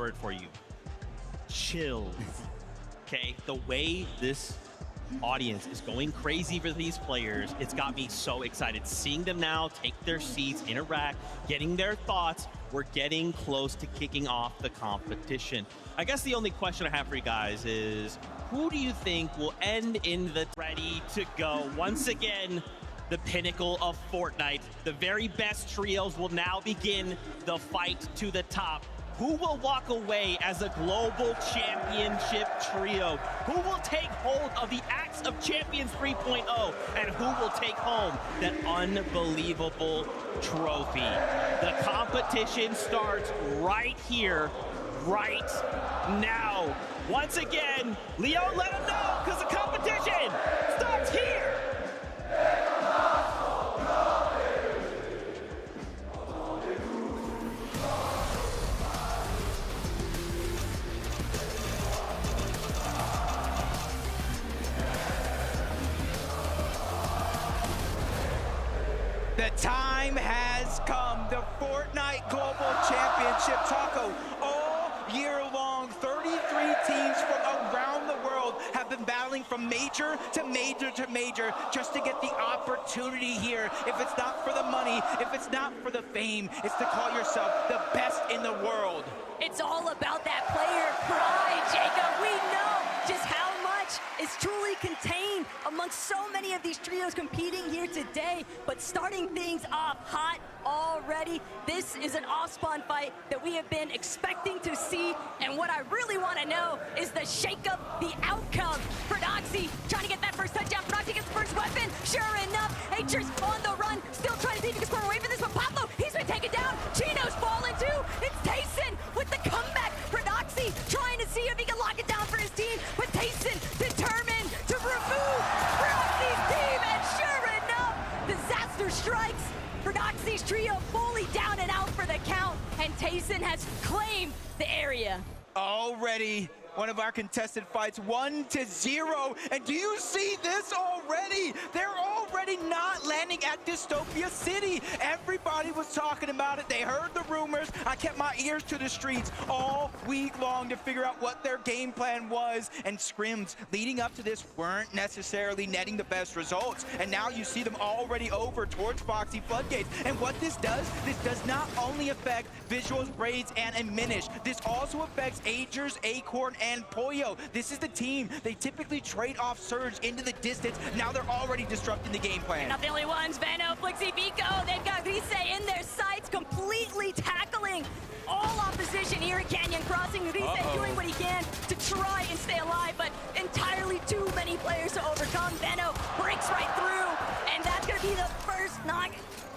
word for you. Chills. Okay, the way this audience is going crazy for these players, it's got me so excited. Seeing them now take their seats, interact, getting their thoughts. We're getting close to kicking off the competition. I guess the only question I have for you guys is, who do you think will end in the ready to go? Once again, the pinnacle of Fortnite. The very best trios will now begin the fight to the top. Who will walk away as a global championship trio? Who will take hold of the Axe of Champions 3.0? And who will take home that unbelievable trophy? The competition starts right here, right now. Once again, Leo, let him know, because the competition starts here. The time has come. The Fortnite Global Championship Taco all year long. 33 teams from around the world have been battling from major to major to major just to get the opportunity here. If it's not for the money, if it's not for the fame, it's to call yourself the best in the world. It's all about that player pride, Jacob. We know just how much is truly contained amongst so many of these trios competing here today. But starting things off hot already, this is an off-spawn fight that we have been expecting to see. And what I really want to know is the shakeup, the outcome. Prodoxy trying to get that first touchdown. Prodoxy gets the first weapon. Sure enough, Atrus on the run, still trying to see if he can score away from this. But Pablo, he's been taken down. Chino's fallen too. It's Tayson with the comeback. Prodoxy trying to see if he can lock it down for his team. But Tayson determined to remove Prodoxy's team. And sure enough, disaster strikes. Prodoxy's trio fully down and out for the count. And Tayson has claimed the area. Already one of our contested fights, 1-0. And do you see this already? They're already not landing at Dystopia City. Everybody was talking about it. They heard the rumors. I kept my ears to the streets all week long to figure out what their game plan was. And scrims leading up to this weren't necessarily netting the best results. And now you see them already over towards Foxy Floodgates. And what this does not only affect Visuals, Braids, and Minish. This also affects Agers, Acorn, and Pollo. This is the team. They typically trade off Surge into the distance. Now they're already disrupting the game plan. Not the only ones. Veno, Flixie, Vico, they've got Grise in their sights, completely tackling all opposition here at Canyon Crossing. Grise doing what he can to try and stay alive, but entirely too many players to overcome. Veno breaks right through, and that's going to be the first knock.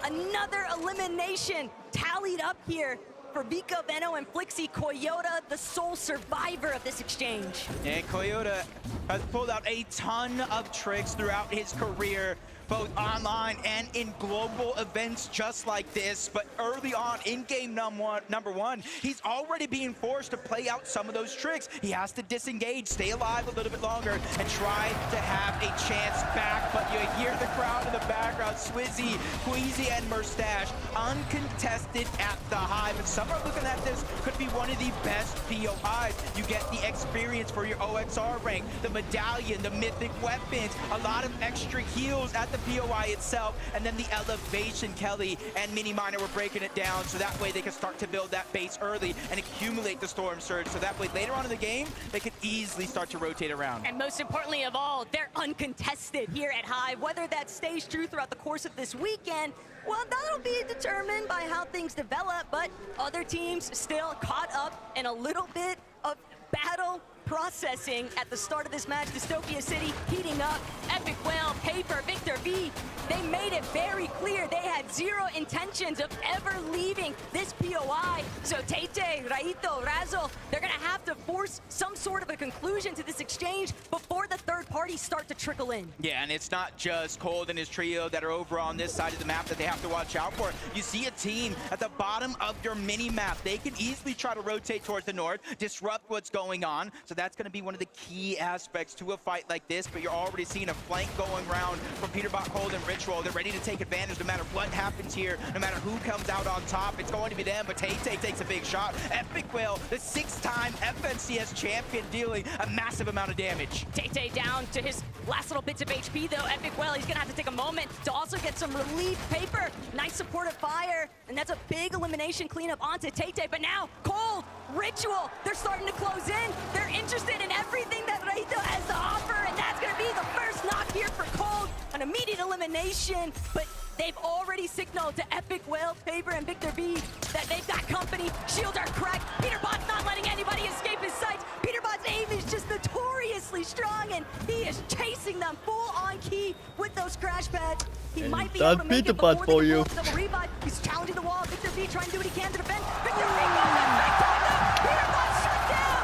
Another elimination tallied up here for Vico, Veno, and Flixie. Coyota, the sole survivor of this exchange. And Coyota has pulled out a ton of tricks throughout his career, both online and in global events just like this. But early on in game number one, he's already being forced to play out some of those tricks. He has to disengage, stay alive a little bit longer, and try to have a chance back. But you hear the crowd in the background, Swizzy, Queasy, and Murstache, uncontested at the Hive. And some are looking at this, could be one of the best POIs. You get the experience for your OXR rank, the medallion, the mythic weapons, a lot of extra heals at the POI itself, and then the elevation. Kelly and Mini Miner were breaking it down so that way they can start to build that base early and accumulate the Storm Surge, so that way later on in the game they could easily start to rotate around. And most importantly of all, they're uncontested here at Hive. Whether that stays true throughout the course of this weekend, well, that'll be determined by how things develop, but other teams still caught up in a little bit of battle processing at the start of this match. Dystopia City heating up. Epic Whale, Paper, Victor V, they made it very clear they had zero intentions of ever leaving this POI. So Tete, Raito, Razzle, they're gonna have to force some sort of a conclusion to this exchange before the third parties start to trickle in. Yeah, and it's not just Cold and his trio that are over on this side of the map that they have to watch out for. You see a team at the bottom of your mini map. They can easily try to rotate towards the north, disrupt what's going on, so that's going to be one of the key aspects to a fight like this, but you're already seeing a flank going round from Peterbot, Cold, and Ritual. They're ready to take advantage no matter what happens here, no matter who comes out on top. It's going to be them, but Tay takes a big shot. Epic Whale, the 6-time FNCS champion, dealing a massive amount of damage. Tay down to his last little bits of HP though. Epic Well, he's gonna have to take a moment to also get some relief. Paper, nice supportive fire, and that's a big elimination cleanup onto Tay. But now, Cold, Ritual, they're starting to close in. They're interested in everything that Reito has to offer, and that's gonna be the first knock here for Cold. An immediate elimination, but they've already signaled to Epic Whale, Faber, and Victor V that they've got company. Shields are cracked. Peterbot's not letting anybody escape his sights. Peterbot's aim is just notoriously strong, and he is chasing them full on key with those crash pads. He might be able to make it before they can pull up the double revive. He's challenging the wall. Victor V trying to do what he can to defend. Victor V goes in back to him. Peterbot's shut down.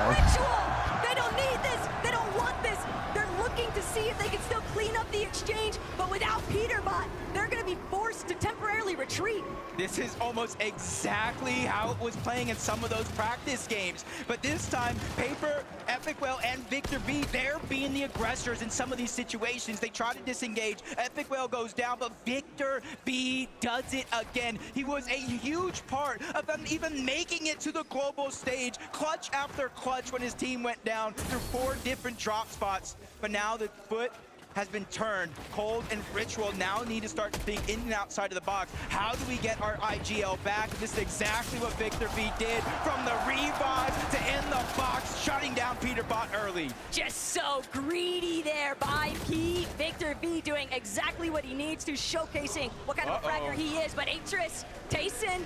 Ritual. They don't need this. They don't want this. They're looking to see if they can still clean up the exchange, but without Peterbot, they're going to be forced to temporarily retreat. This is almost exactly how it was playing in some of those practice games. But this time, Paper, Epic Whale, and Victor V, they're being the aggressors in some of these situations. They try to disengage. Epic Whale goes down, but Victor V does it again. He was a huge part of them even making it to the global stage, clutch after clutch when his team went down through 4 different drop spots. But now the foot has been turned. Cold and Ritual now need to start to think in and outside of the box. How do we get our IGL back? This is exactly what Victor V did, from the revive to in the box, shutting down Peterbot early. Just so greedy there by Pete. Victor V doing exactly what he needs to, showcasing what kind of a fragger he is. But Atris, Tayson,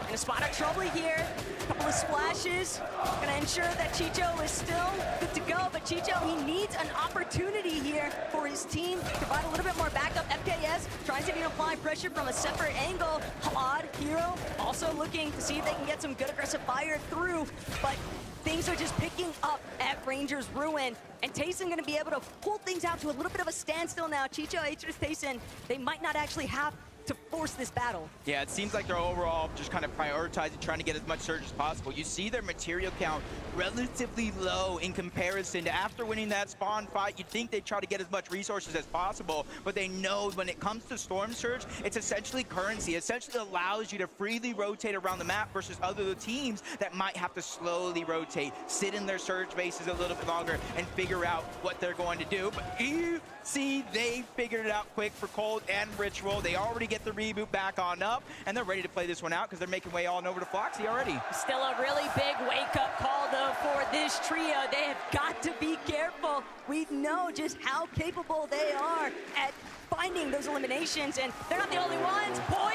in a spot of trouble here. A couple of splashes, gonna ensure that Chicho is still good to go. But Chicho, he needs an opportunity here for his team to provide a little bit more backup. FKS tries to even apply pressure from a separate angle. Odd Hero also looking to see if they can get some good aggressive fire through, but things are just picking up at Rangers Ruin, and Tayson gonna be able to pull things out to a little bit of a standstill now. Chicho, Atris, Tayson, they might not actually have to force this battle. Yeah, it seems like they're overall just kind of prioritizing trying to get as much surge as possible. You see their material count relatively low in comparison to after winning that spawn fight. You'd think they'd try to get as much resources as possible, but they know when it comes to Storm Surge, it's essentially currency. It essentially allows you to freely rotate around the map versus other teams that might have to slowly rotate, sit in their surge bases a little bit longer, and figure out what they're going to do. But you see, they figured it out quick for Cold and Ritual. They already get the reboot back on up, and they're ready to play this one out because they're making way on over to Floxy already. Still a really big wake-up call, though, for this trio. They have got to be careful. We know just how capable they are at finding those eliminations, and they're not the only ones. Pollo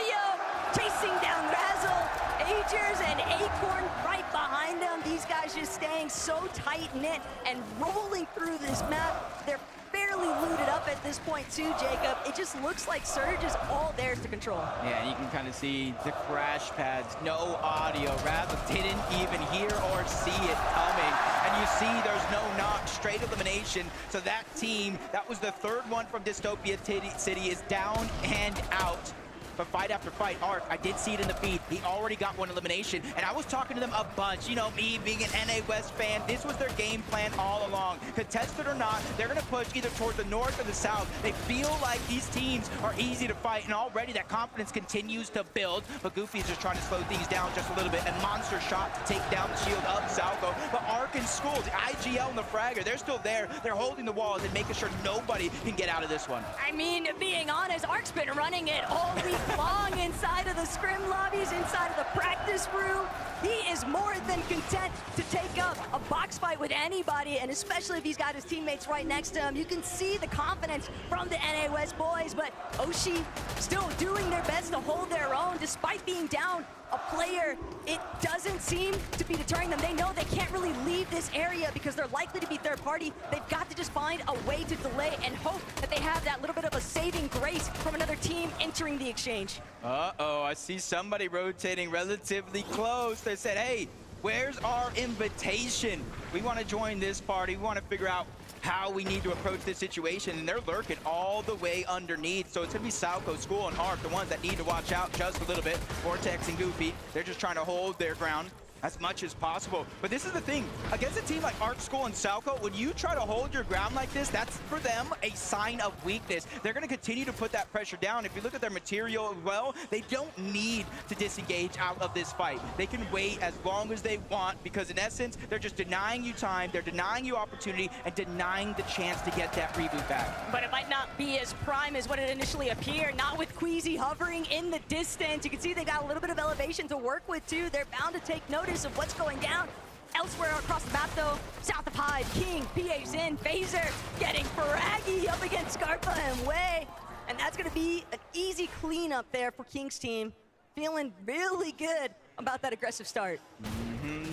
chasing down Razzle, Agers and Acorn right behind them. These guys just staying so tight-knit and rolling through this map. They're barely looted up at this point too, Jacob. It just looks like Surge is all theirs to control. Yeah, and you can kind of see the crash pads, no audio. Razzle didn't even hear or see it coming. And you see there's no knock, straight elimination. So that team, that was the 3rd one from Dystopia City, is down and out. But fight after fight, Arc, I did see it in the feed. He already got 1 elimination, and I was talking to them a bunch. You know, me being an NA West fan, this was their game plan all along. Contested or not, they're going to push either toward the north or the south. They feel like these teams are easy to fight, and already that confidence continues to build. But Goofy is just trying to slow things down just a little bit, and Monster shot to take down the shield of Salco. But Arc and School, the IGL and the Fragger, they're still there. They're holding the walls and making sure nobody can get out of this one. I mean, being honest, Arc's been running it all week long inside of the scrim lobbies, inside of the practice room. He is more than content to take up a box fight with anybody, and especially if he's got his teammates right next to him. You can see the confidence from the NA West boys, but Oshi still doing their best to hold their own despite being down a player. It doesn't seem to be deterring them. They know they can't really leave this area because they're likely to be third party. They've got to just find a way to delay and hope that they have that little bit of a saving grace from another team entering the exchange. Uh-oh, I see somebody rotating relatively close. They said, hey, where's our invitation? We want to join this party. We want to figure out how we need to approach this situation, and they're lurking all the way underneath. So it's gonna be Salco, School, and Arc, the ones that need to watch out just a little bit. Vortex and Goofy, they're just trying to hold their ground. as much as possible. But this is the thing, against a team like Arc School and Salco, when you try to hold your ground like this, that's for them a sign of weakness. They're going to continue to put that pressure down. If you look at their material as well, they don't need to disengage out of this fight. They can wait as long as they want, because in essence, they're just denying you time, they're denying you opportunity, and denying the chance to get that reboot back. But it might not be as prime as what it initially appeared, not with Queasy hovering in the distance. You can see they got a little bit of elevation to work with too. They're bound to take notice of what's going down. Elsewhere across the map though, south of Hive, King, PA's in, Phaser getting fraggy up against Scarpa and Way. And that's gonna be an easy cleanup there for King's team. Feeling really good about that aggressive start.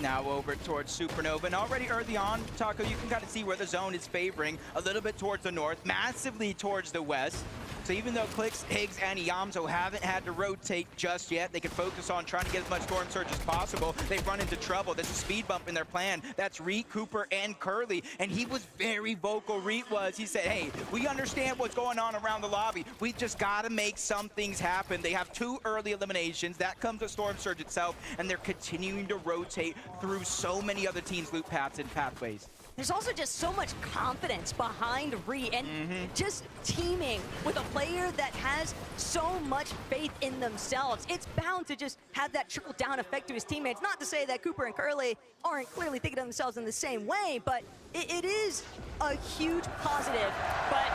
Now over towards Supernova, and already early on, Taco, you can kind of see where the zone is favoring a little bit towards the north, massively towards the west. So even though Clix, Higgs, and Yamzo haven't had to rotate just yet, they can focus on trying to get as much Storm Surge as possible. They've run into trouble. There's a speed bump in their plan. That's Reet, Cooper, and Curly. And he was very vocal, Reet was. He said, hey, we understand what's going on around the lobby. We just got to make some things happen. They have 2 early eliminations. That comes with Storm Surge itself, and they're continuing to rotate through so many other teams' loop paths and pathways. There's also just so much confidence behind Ree, and just teaming with a player that has so much faith in themselves. It's bound to just have that trickle-down effect to his teammates. Not to say that Cooper and Curly aren't clearly thinking of themselves in the same way, but it is a huge positive. But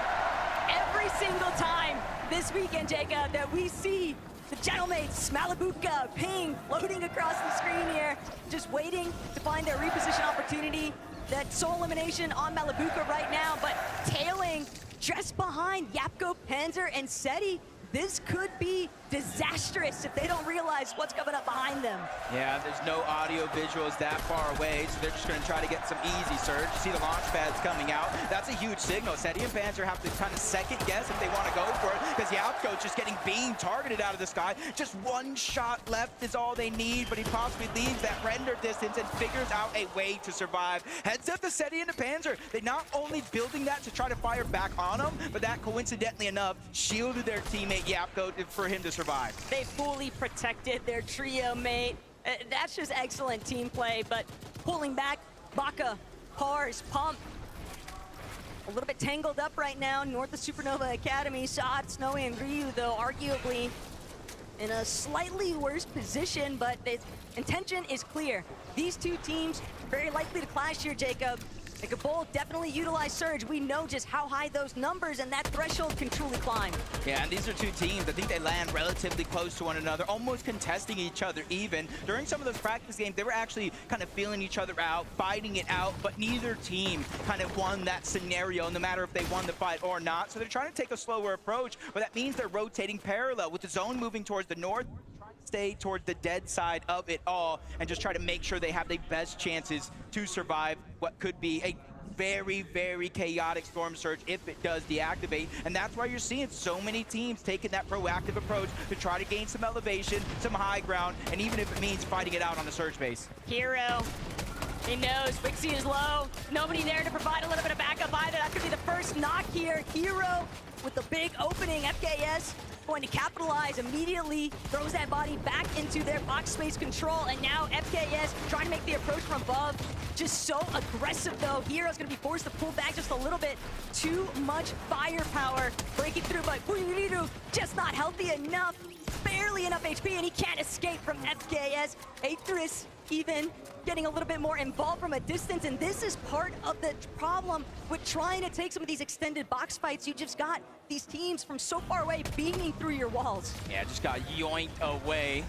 every single time this weekend, Jacob, that we see the Gentleman's Malibuka, Ping, loading across the screen here, just waiting to find their reposition opportunity. That sole elimination on Malibuka right now, but tailing just behind Yapko, Panzer, and Seti. This could be disastrous if they don't realize what's coming up behind them. Yeah, there's no audio visuals that far away, so they're just going to try to get some easy surge. You see the launch pads coming out. That's a huge signal. Seti and Panzer have to kind of second guess if they want to go for it, because Yapko's just getting beam targeted out of the sky. Just one shot left is all they need, but he possibly leaves that render distance and figures out a way to survive. Heads up to Seti and the Panzer. They're not only building that to try to fire back on him, but that coincidentally enough shielded their teammate Yapko for him to survive. They fully protected their trio mate. That's just excellent team play, but pulling back, Baka, Pars, Pump, a little bit tangled up right now north of Supernova Academy. Saad, Snowy, and Ryu, though, arguably in a slightly worse position, but the intention is clear. These two teams very likely to clash here, Jacob. They could both definitely utilize Surge. We know just how high those numbers and that threshold can truly climb. Yeah, and these are two teams. I think they land relatively close to one another, almost contesting each other even. During some of those practice games, they were actually kind of feeling each other out, fighting it out, but neither team kind of won that scenario, no matter if they won the fight or not. So they're trying to take a slower approach, but that means they're rotating parallel with the zone moving towards the north. Stay towards the dead side of it all and just try to make sure they have the best chances to survive what could be a very, very chaotic Storm Surge if it does deactivate. And that's why you're seeing so many teams taking that proactive approach to try to gain some elevation, some high ground, and even if it means fighting it out on the Surge base. Hero, he knows Wixie is low. Nobody there to provide a little bit of backup either. That could be the first knock here. Hero with the big opening. FKS going to capitalize immediately, throws that body back into their box space control, and now FKS trying to make the approach from above. Just so aggressive though. Hero's gonna be forced to pull back just a little bit. Too much firepower breaking through, but Buriru just not healthy enough. Barely enough HP, and he can't escape from FKS. Aetherus even getting a little bit more involved from a distance, and this is part of the problem with trying to take some of these extended box fights. You just got these teams from so far away beaming through your walls. Yeah, just got yoinked away.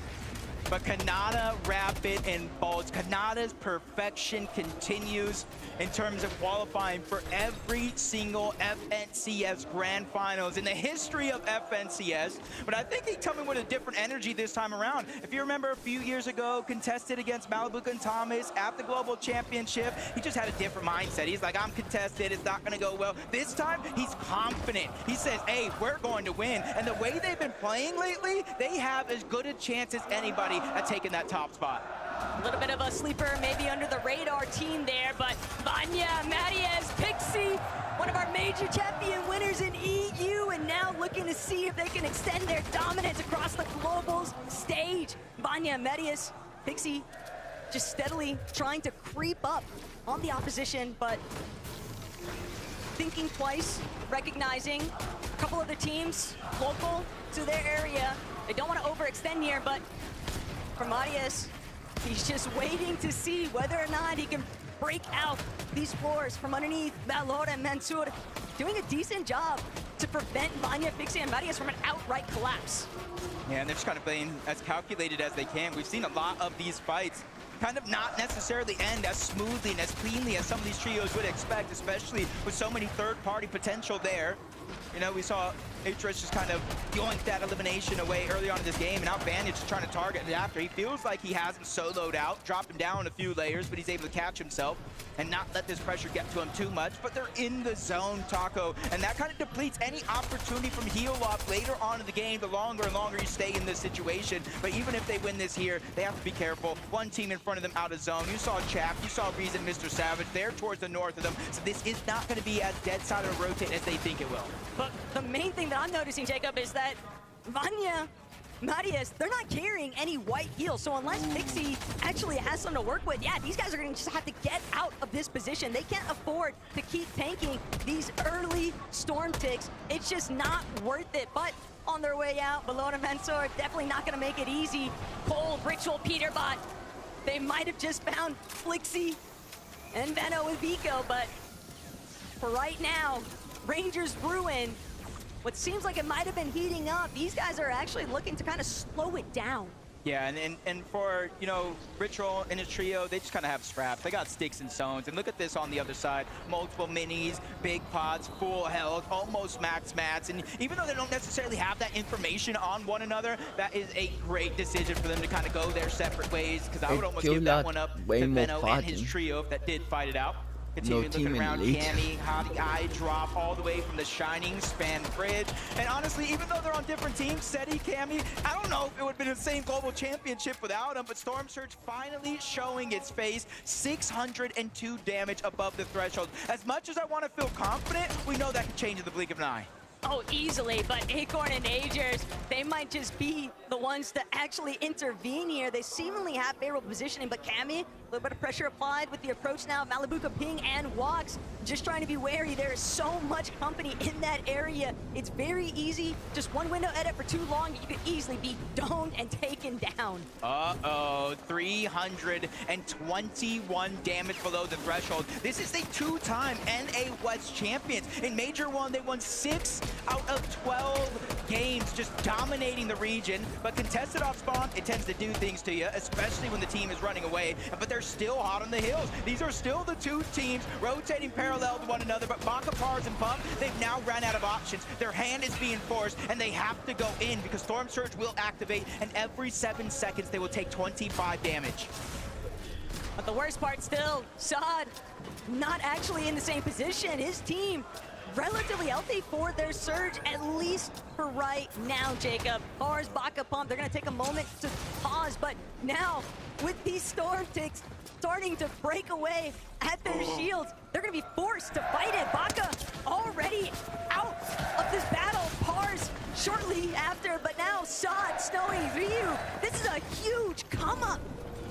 But Kanata, Rapid, and Bulge. Kanata's perfection continues in terms of qualifying for every single FNCS Grand Finals in the history of FNCS. But I think he's coming with a different energy this time around. If you remember a few years ago, contested against Malibuka and Thomas at the Global Championship, he just had a different mindset. He's like, I'm contested, it's not gonna go well. This time, he's confident. He says, hey, we're going to win. And the way they've been playing lately, they have as good a chance as anybody at taking that top spot. A little bit of a sleeper, maybe under the radar team there, but Vanya, Mariez, Pixie, one of our major champion winners in EU, and now looking to see if they can extend their dominance across the globals stage. Vanya, Mariez, Pixie, just steadily trying to creep up on the opposition, but thinking twice, recognizing a couple of the teams local to their area. They don't want to overextend here, but for Marius, he's just waiting to see whether or not he can break out these floors from underneath Valor and Mansour, doing a decent job to prevent Vanya, Pixie, and Marius from an outright collapse. Yeah, and they're just kind of playing as calculated as they can. We've seen a lot of these fights kind of not necessarily end as smoothly and as cleanly as some of these trios would expect, especially with so many third-party potential there. You know, we saw Atris just kind of yoink that elimination away early on in this game, and now Vanya just trying to target it after. He feels like he has him soloed out, dropped him down a few layers, but he's able to catch himself and not let this pressure get to him too much. But they're in the zone, Taco, and that kind of depletes any opportunity from heal off later on in the game the longer and longer you stay in this situation. But even if they win this here, they have to be careful. One team in front of them out of zone. You saw Chap, you saw Reason, Mr. Savage. They're towards the north of them, so this is not going to be as dead side or rotate as they think it will. But the main thing that I'm noticing, Jacob, is that Vanya, Marius, they're not carrying any white heals. So unless Pixie actually has some to work with, yeah, these guys are going to just have to get out of this position. They can't afford to keep tanking these early storm ticks. It's just not worth it. But on their way out, Valor and Mansour definitely not going to make it easy. Cold, Ritual, Peterbot, they might have just found Flixie and Venno with Vico, but for right now, Rangers Ruin, what seems like it might have been heating up, these guys are actually looking to kind of slow it down. Yeah, and for, you know, Ritual and his trio, they just kind of have scraps. They got sticks and stones. And look at this on the other side. Multiple minis, big pots, full health, almost max mats. And even though they don't necessarily have that information on one another, that is a great decision for them to kind of go their separate ways. Because I would almost give that one up to Venno and his trio if that did fight it out. Continuing looking around Cammy, how the eye drop all the way from the Shining Span Bridge. And honestly, even though they're on different teams, Seti, Cammy, I don't know if it would have been the same global championship without him, but Storm Surge finally showing its face. 602 damage above the threshold. As much as I want to feel confident, we know that can change in the blink of an eye. Oh, easily, but Acorn and Agers, they might just be the ones to actually intervene here. They seemingly have favorable positioning, but Cammy, a little bit of pressure applied with the approach now. Malibuka, Ping, and Wox just trying to be wary. There is so much company in that area. It's very easy. Just one window edit for too long, you could easily be domed and taken down. Uh-oh, 321 damage below the threshold. This is a two-time NA West champions. In Major 1, they won 6 out of 12 games, just dominating the region. But contested off spawn, it tends to do things to you, especially when the team is running away. But they're still hot on the hills. These are still the two teams rotating parallel to one another. But Baka, Pars, and Pump, they've now ran out of options. Their hand is being forced, and they have to go in because Storm Surge will activate, and every 7 seconds they will take 25 damage. But the worst part still, Saad not actually in the same position. His team relatively healthy for their surge, at least for right now, Jacob. Bars, Baka, Pump, they're going to take a moment to pause, but now with these storm ticks starting to break away at their shields, they're going to be forced to fight it. Baka already out of this battle. Pars shortly after, but now Saad, Snowy, Ryu, this is a huge come up.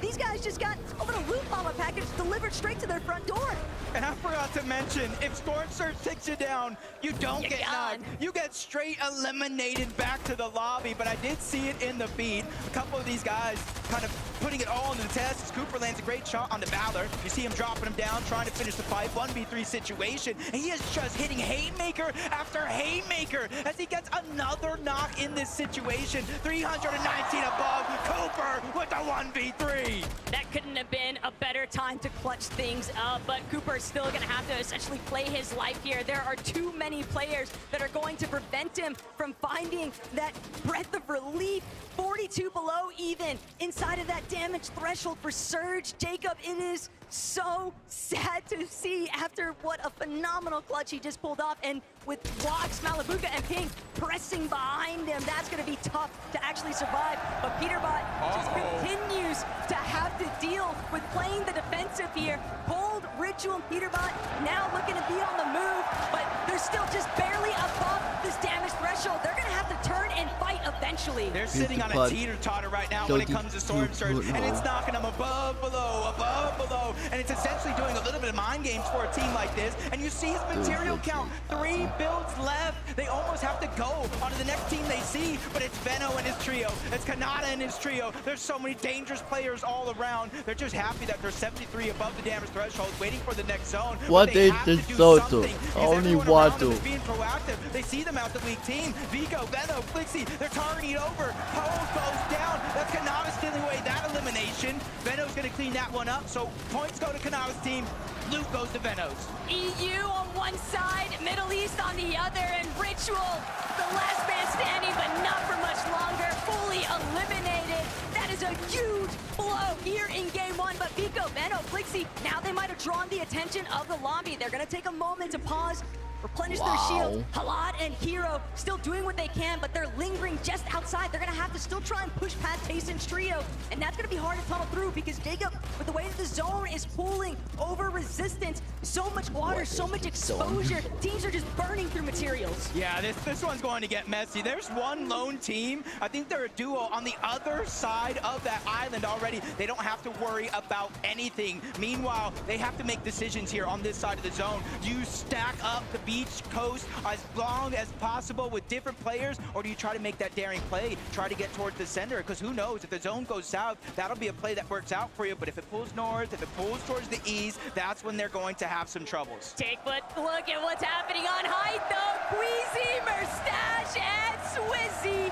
These guys just got a little loot bomber package delivered straight to their front door. And I forgot to mention, if Storm Surge takes you down, you don't get knocked. You get straight eliminated back to the lobby, but I did see it in the feed. A couple of these guys kind of putting it all in the test as Cooper lands a great shot on the Valor. You see him dropping him down, trying to finish the fight. 1v3 situation, and he is just hitting haymaker after haymaker as he gets another knock in this situation. 319 above, Cooper with the 1v3. That couldn't have been a better time to clutch things up, but Cooper's still gonna have to essentially play his life here. There are too many players that are going to prevent him from finding that breath of relief. 42 below even, inside of that damage threshold for Surge. Jacob, it is so sad to see after what a phenomenal clutch he just pulled off, and with Wox, Malibuka, and Ping pressing behind him, that's gonna be tough to actually survive. But Peterbot just continues to have to deal with playing the defensive here. Cold, Ritual, and Peterbot now looking to be on the move, but they're still just barely above this damage threshold. They're gonna have to turn and fight eventually. especially. They're sitting on a teeter-totter right now when it comes to Storm Surge, and it's knocking them above, below, and it's essentially doing a little bit of mind games for a team like this. And you see his material count, 3 builds left. They almost have to go onto the next team they see, but it's Veno and his trio, it's Kanata and his trio. There's so many dangerous players all around. They're just happy that they're 73 above the damage threshold, waiting for the next zone. What they is have this to do Soto? something, Only everyone around them Wato. is being proactive. They see them out the weak team. Vigo, Veno, Flixie, they're targeting over. Pole goes down. That's Kanata stealing away that elimination. Veno's gonna clean that one up, so points go to Kanata's team. Loot goes to Veno's. EU on one side, Middle East on the other, and Ritual, the last man standing, but not for much longer, fully eliminated. That is a huge blow here in game one, but Vico, Veno, Flixie, now they might have drawn the attention of the lobby. They're gonna take a moment to pause, replenish their shield. Halad and Hero still doing what they can, but they're lingering just outside. They're gonna have to still try and push past Tayson's trio, and that's gonna be hard to tunnel through because Jacob, with the way that the zone is pulling over resistance, so much water, so much exposure, teams are just burning through materials. Yeah, this one's going to get messy. There's one lone team. I think they're a duo on the other side of that island already. They don't have to worry about anything. Meanwhile, they have to make decisions here on this side of the zone. Do you stack up the beach coast as long as possible with different players, or do you try to make that daring play, try to get towards the center? Because who knows, if the zone goes south, that'll be a play that works out for you, but if it pulls north, if it pulls towards the east, that's when they're going to have some troubles. Take a look at what's happening on height, though. Queasy, Merstache, and Swizzy.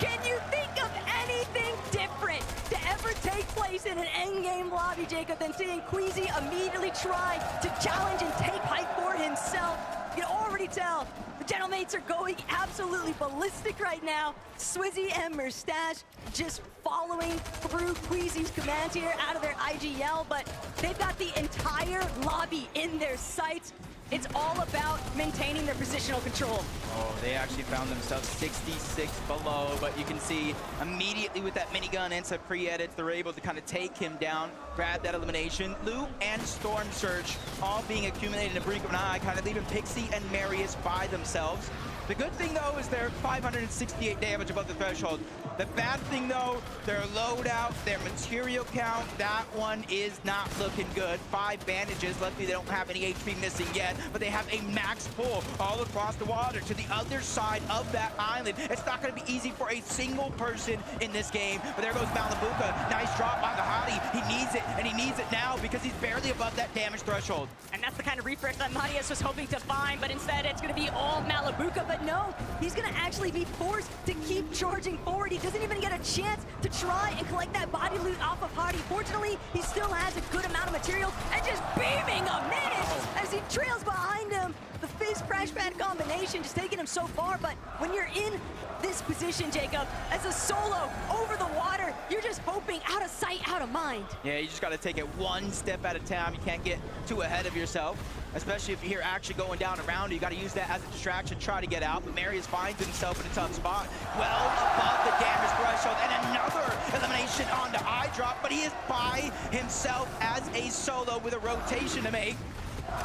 Can you think of anything different to ever take place in an endgame lobby, Jacob, than seeing Queasy immediately try to challenge and take height for himself? You can already tell the Gentlemates are going absolutely ballistic right now. Swizzy and Merstache just following through Queasy's commands here out of their IGL, but they've got the entire lobby in their sights. It's all about maintaining their positional control. Oh, they actually found themselves 66 below, but you can see immediately with that minigun and some pre-edits, they're able to kind of take him down, grab that elimination. Loot and Storm Surge all being accumulated in a blink of an eye, kind of leaving Pixie and Marius by themselves. The good thing, though, is they're 568 damage above the threshold. The bad thing, though, their loadout, their material count, that one is not looking good. 5 bandages. Luckily, they don't have any HP missing yet, but they have a max pull all across the water to the other side of that island. It's not going to be easy for a single person in this game, but there goes Malabuka. Nice drop on the Hottie. He needs it, and he needs it now because he's barely above that damage threshold. And that's the kind of refresh that Marius was hoping to find, but instead it's going to be all Malabuka. But no, he's going to actually be forced to keep charging forward. He doesn't even get a chance to try and collect that body loot off of Hottie. Fortunately, he still has a good amount of material and just beaming a minute as he trails behind him. The Fizz crash pad combination just taking him so far, but when you're in this position, Jacob, as a solo over the water, you're just hoping out of sight, out of mind. Yeah, you just got to take it one step at a time. You can't get too ahead of yourself, especially if you hear action going down around you. You got to use that as a distraction, try to get out, but Marius finds himself in a tough spot. Well above the damage threshold, and another elimination on the eye drop, but he is by himself as a solo with a rotation to make.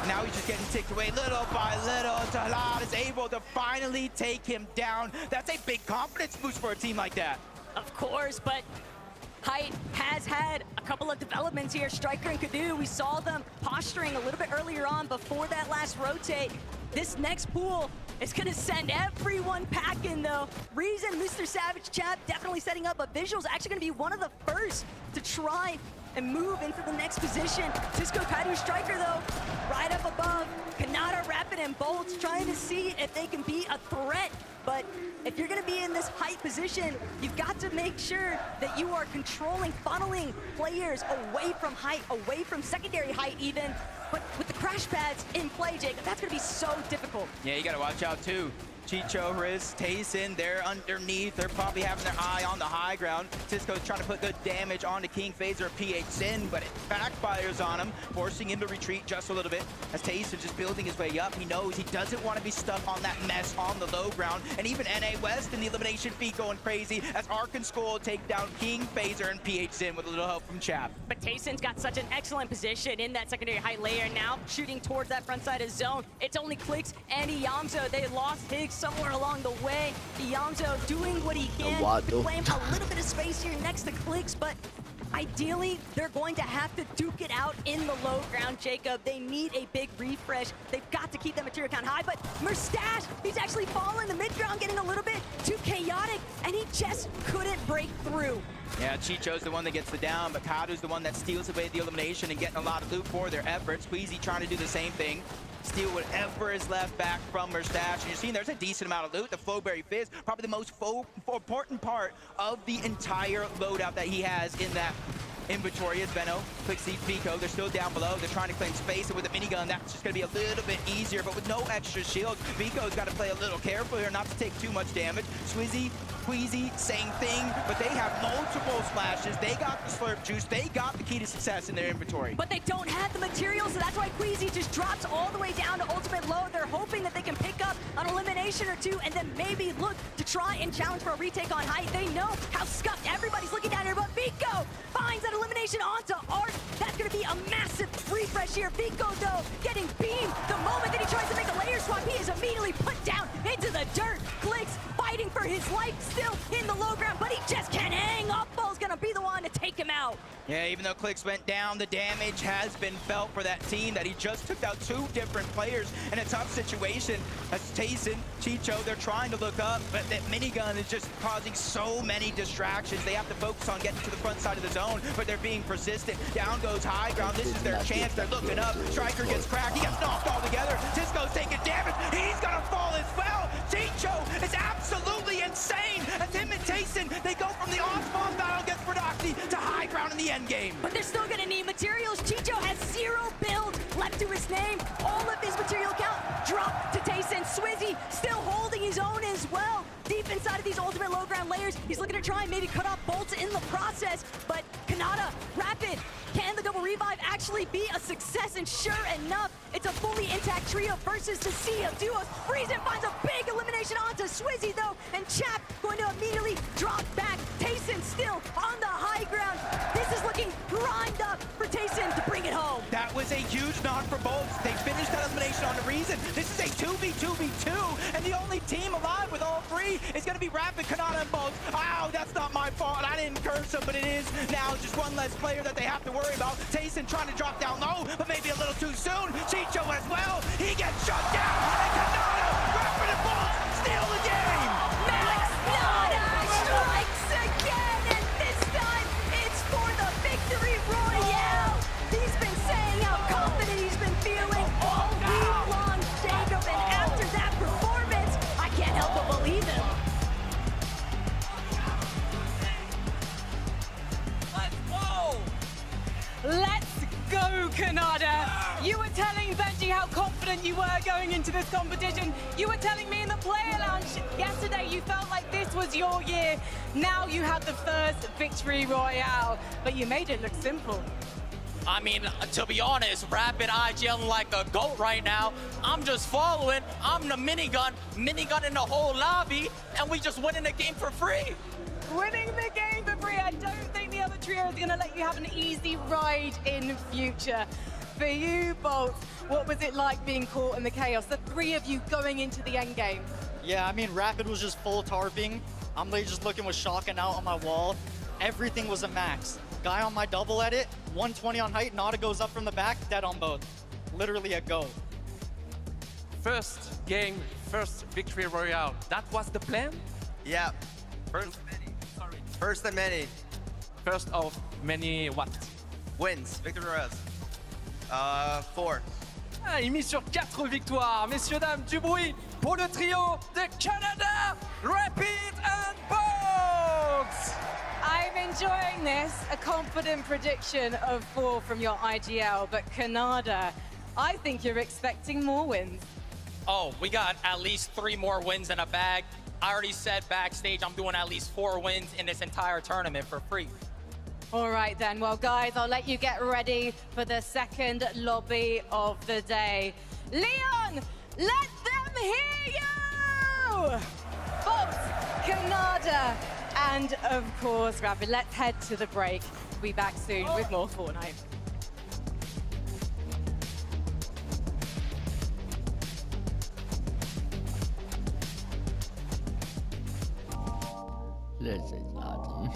Now he's just getting ticked away little by little. Talad is able to finally take him down. That's a big confidence boost for a team like that. Of course, but Height has had a couple of developments here. Striker and Kadu, we saw them posturing a little bit earlier on before that last rotate. This next pool is gonna send everyone packing though. Reason Mr. Savage Chap definitely setting up, but Visual's actually gonna be one of the first to try and move into the next position. Cisco, Kaidu, Striker though, right up above. Kanata, Rapid, and Bolts trying to see if they can be a threat. But if you're gonna be in this height position, you've got to make sure that you are controlling, funneling players away from height, away from secondary height even. But with the crash pads in play, Jacob, that's gonna be so difficult. Yeah, you gotta watch out too. Chicho, Riz, Tayson, they're underneath. They're probably having their eye on the high ground. Cisco's trying to put good damage onto King Phaser PH Sin, but it backfires on him, forcing him to retreat just a little bit. As Tayson just building his way up, he knows he doesn't want to be stuck on that mess on the low ground. And even NA West in the elimination feed going crazy as Arkansas will take down King Phaser and PH Sin with a little help from Chap. But Tayson's got such an excellent position in that secondary height layer now, shooting towards that front side of zone. It's only Clicks and Iyamzo. They lost Higgs somewhere along the way. Ianzo doing what he can to claim a little bit of space here next to Clicks, but ideally, they're going to have to duke it out in the low ground, Jacob. They need a big refresh. They've got to keep that material count high, but Mustache, he's actually falling the mid ground, getting a little bit too chaotic, and he just couldn't break through. Yeah, Chicho's the one that gets the down, but Kadu's the one that steals away the elimination and getting a lot of loot for their efforts. Queasy trying to do the same thing. Steal whatever is left back from Mustache. And you're seeing there's a decent amount of loot. The Flowberry Fizz, probably the most important part of the entire loadout that he has in that inventory is Veno, Quixie, Pico. They're still down below. They're trying to claim space, and with a minigun, that's just going to be a little bit easier. But with no extra shields, Pico's got to play a little careful here not to take too much damage. Swizzy, Queasy, same thing, but they have multiple splashes. They got the slurp juice. They got the key to success in their inventory. But they don't have the material, so that's why Queasy just drops all the way down to ultimate low. They're hoping that they can pick up an elimination or two and then maybe look to try and challenge for a retake on height. They know how scuffed everybody's looking down here, but Vico finds that elimination onto Art. That's going to be a massive refresh here. Vico, though, getting beamed the moment that he tries to make a layer swap. He is immediately put down into the dirt. Clicks fighting for his life still in the low ground, but he just can't hang up. Ball's going to be the one to take him out. Yeah, even though Clicks went down, the damage has been felt for that team that he just took out two different players in a tough situation. That's Tayson, Chicho, they're trying to look up, but that minigun is just causing so many distractions. They have to focus on getting to the front side of the zone, but they're being persistent. Down goes high ground. This is their chance. They're looking up. Striker gets cracked. He gets knocked all together. Disco's taking damage. He's gonna fall as well. Chicho is absolutely insane. As him and Tayson, they go from the on-spawn battle against Brodoxy to high ground in the end game. But they're still gonna need materials. Chicho has 0 build left to his name. All of his material count dropped to Tayson. Swizzy still holding his own as well. Deep inside of these ultimate low ground layers, he's looking to try and maybe cut off bolts in the process, but Kanata, Rapid, can the double revive actually be a success? And sure enough, it's a fully intact trio versus the sea of duos. Friesen finds a big elimination onto Swizzy though, and Chap going to immediately drop back. Tayson still on the high ground. This is looking primed up for Tayson to bring it home. That was a huge knock for bolts. They finished that elimination on the Reason. This is a 2v2v2, and the only team alive with all three is going to be Rapid, Kanata, and bolts. Ow, that's not my fault. I didn't curse him, but it is now just one less player that they have to worry about. Tayson trying to drop down low, but maybe a little too soon. Chicho as well. He gets shut down, and Kanata, Rapid, and bolts steal the game. Max Nada strikes again, and this time it's for the victory royale. He's been saying how confident he's been feeling all week long, Jacob, and after that performance, I can't help but believe him. Let's go, Kanada! You were telling Benji how confident you were going into this competition. You were telling me in the player lounge yesterday you felt like this was your year. Now you have the first victory royale, but you made it look simple. I mean, to be honest, Rapid IGL like a goat right now. I'm just following. I'm the minigun in the whole lobby, and we just winning the game for free. Winning the game for free. I don't think the other trio is going to let you have an easy ride in future. For you, Bolts, what was it like being caught in the chaos? The three of you going into the end game. Yeah, I mean, Rapid was just full tarping. I'm literally just looking with shotgun out on my wall. Everything was a max. Guy on my double edit, 120 on height, Nada goes up from the back, dead on both. Literally a go. First game, first victory royale. That was the plan? Yeah. First of many. First of many what? Wins. Victory royales. 4. Ah, il mise sur 4 victoires. Messieurs, dames, du bruit pour le trio de Canada, Rapid and Bolts. I'm enjoying this, a confident prediction of 4 from your IGL, but Kanada, I think you're expecting more wins. Oh, we got at least 3 more wins in a bag. I already said backstage I'm doing at least 4 wins in this entire tournament for free. All right then, well guys, I'll let you get ready for the second lobby of the day. Leon, let them hear you! Bolts, Kanada, and of course, Rapid. Let's head to the break. We'll be back soon with more Fortnite. 这是谁杀的？